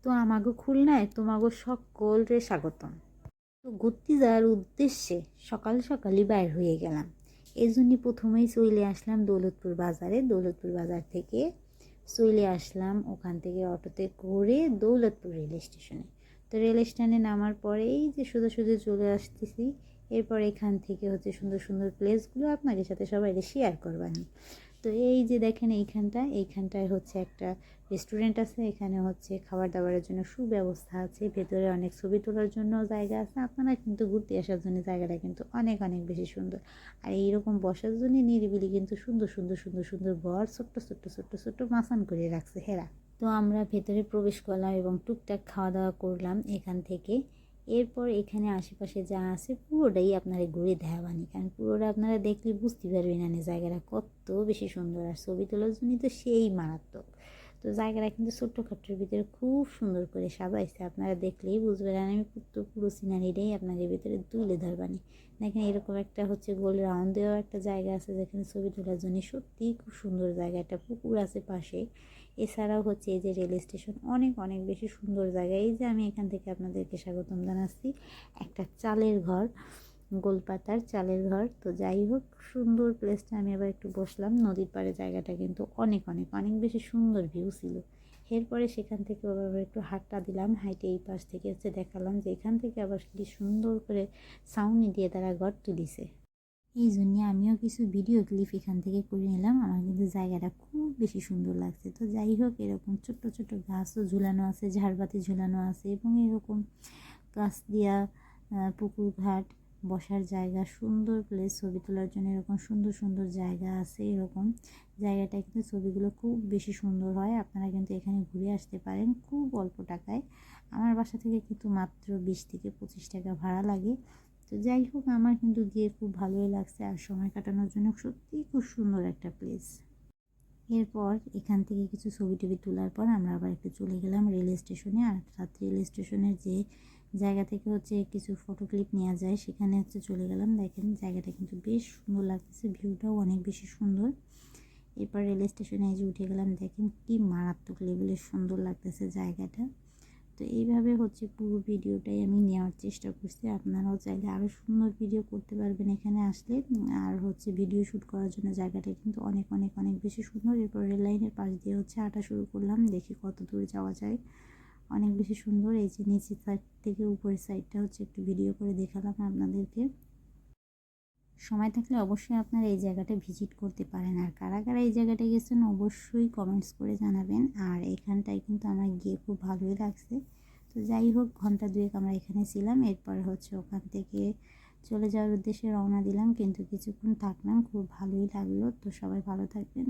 তো আমাগো খুলনায় তোমাগো সকলরে স্বাগতম। তো ঘুরতে যাওয়ার উদ্দেশ্যে সকাল সকালই বাইর হয়ে গেলাম। এই জন্যই প্রথমেই চলে আসলাম দৌলতপুর বাজারে। দৌলতপুর বাজার থেকে চলে আসলাম ওখান থেকে অটোতে করে দৌলতপুর রেল স্টেশনে। তো রেল স্টেশনে নামার পরেই যে সোজা সোজা চলে আসতেছি। এরপর এখান থেকে হচ্ছে সুন্দর সুন্দর প্লেসগুলো আপনাদের সাথে সবাই শেয়ার করবানি। তো এই যে দেখেন এইখানটায় হচ্ছে একটা রেস্টুরেন্ট আছে। এখানে হচ্ছে খাবার দাবারের জন্য সুব্যবস্থা আছে। ভেতরে অনেক ছবি তোলার জন্য জায়গা আছে। আপনারা কিন্তু ঘুরতে আসার জন্য জায়গাটা কিন্তু অনেক অনেক বেশি সুন্দর। আর এইরকম বসার জন্য নিরিবিলি কিন্তু সুন্দর সুন্দর সুন্দর সুন্দর ঘর ছোট্ট ছোট্ট ছোট্ট ছোট্ট মাচান করে রাখছে হেরা। তো আমরা ভেতরে প্রবেশ করলাম এবং টুকটাক খাওয়া দাওয়া করলাম এখান থেকে। এরপর এখানে আশেপাশে যা আছে পুরোটাই আপনারা ঘুরে দেখাবানি, কারণ পুরোটা আপনারা দেখলে বুঝতে পারবেন না জায়গাটা কত বেশি সুন্দর। আর ছবি তোলার জন্য তো সেই মারাত্মক। তো জায়গাটা কিন্তু ছোট্টখাট্টোর ভিতরে খুব সুন্দর করে সাজাইছে, আপনারা দেখলেই বুঝবেন। আর আমি পুরো সিনারিটাই আপনাদের ভিতরে তুলে ধরবানি। দেখেন এরকম একটা হচ্ছে গোল রাউন্ড দেওয়া একটা জায়গা আছে যেখানে ছবি তোলার জন্য সত্যিই খুব সুন্দর জায়গা। একটা পুকুর আছে পাশে। এছাড়াও হচ্ছে এই যে রেল স্টেশন অনেক অনেক বেশি সুন্দর জায়গা। এই যে আমি এখান থেকে আপনাদেরকে স্বাগতম জানাচ্ছি একটা চালের ঘর, গোলপাতার চালের ঘর। তো যাই হোক সুন্দর প্লেসটা। আমি আবার একটু বসলাম নদীর পাড়ে। জায়গাটা কিন্তু অনেক অনেক অনেক বেশি সুন্দর ভিউ ছিল। এরপরে সেখান থেকে আবার একটু হাঁটটা দিলাম, হাইটে এই পাশ থেকে হচ্ছে দেখালাম যে এখান থেকে আবার কি সুন্দর করে ছাউনি দিয়ে তারা ঘর তুলিছে। এই জন্যে আমিও কিছু ভিডিও ক্লিপ এখান থেকে করে নিলাম। আমার কিন্তু জায়গাটা খুব বেশি সুন্দর লাগছে। তো যাই হোক এরকম ছোট্ট ছোট্ট গাছও ঝুলানো আছে, ঝাড়বাতি ঝুলানো আছে এবং এরকম গাছ দিয়া পুকুর ঘাট বসার জায়গা, সুন্দর প্লেস ছবি তোলার জন্য এরকম সুন্দর সুন্দর জায়গা আছে। এরকম জায়গাটা কিন্তু ছবিগুলো খুব বেশি সুন্দর হয়। আপনারা কিন্তু এখানে ঘুরে আসতে পারেন খুব অল্প টাকায়। আমার বাসা থেকে কিন্তু মাত্র 20 থেকে 25 টাকা ভাড়া লাগে। তো যাই হোক আমার কিন্তু গিয়ে খুব ভালোই লাগছে। আর সময় কাটানোর জন্য সত্যিই খুব সুন্দর একটা প্লেস। এরপর এখান থেকে কিছু ছবি টবি তোলার পর আমরা আবার একটু চলে গেলাম রেল স্টেশনে। অর্থাৎ রেল স্টেশনের যে জায়গা থেকে হচ্ছে কিছু ফটো ক্লিপ নেওয়া যায় সেখানে হচ্ছে চলে গেলাম। দেখেন জায়গাটা কিন্তু বেশ সুন্দর লাগতেছে, ভিউটাও অনেক বেশি সুন্দর। এরপর রেল স্টেশনে এসে উঠে গেলাম। দেখেন কি মারাত্মক লেভেলের সুন্দর লাগতেছে জায়গাটা। তো এইভাবে হচ্ছে পুরো ভিডিওটাই আমি নেওয়ার চেষ্টা করছি। আপনারাও চাইলে আরও সুন্দর ভিডিও করতে পারবেন এখানে আসলে। আর হচ্ছে ভিডিও শ্যুট করার জন্য জায়গাটা কিন্তু অনেক অনেক অনেক বেশি সুন্দর। এরপর রেল লাইনের পাশ দিয়ে হচ্ছে হাঁটা শুরু করলাম, দেখি কত দূর যাওয়া যায়। অনেক বেশি সুন্দর। এই যে নিচের সাইড থেকে উপরের সাইডটা হচ্ছে একটু ভিডিও করে দেখালাম আপনাদেরকে। সময় থাকলে অবশ্যই আপনারা এই জায়গাটা ভিজিট করতে পারেন। আর কারা কারা এই জায়গাটা গেছেন অবশ্যই কমেন্টস করে জানাবেন। আর এখানটায় কিন্তু আমার গিয়ে খুব ভালোই লাগছে। তো যাই হোক ঘন্টা দুয়েক আমরা এখানে ছিলাম। এরপর হচ্ছে ওখান থেকে চলে যাওয়ার উদ্দেশ্যে রওনা দিলাম, কিন্তু কিছুক্ষণ থাকলাম, খুব ভালোই লাগলো। তো সবাই ভালো থাকবেন।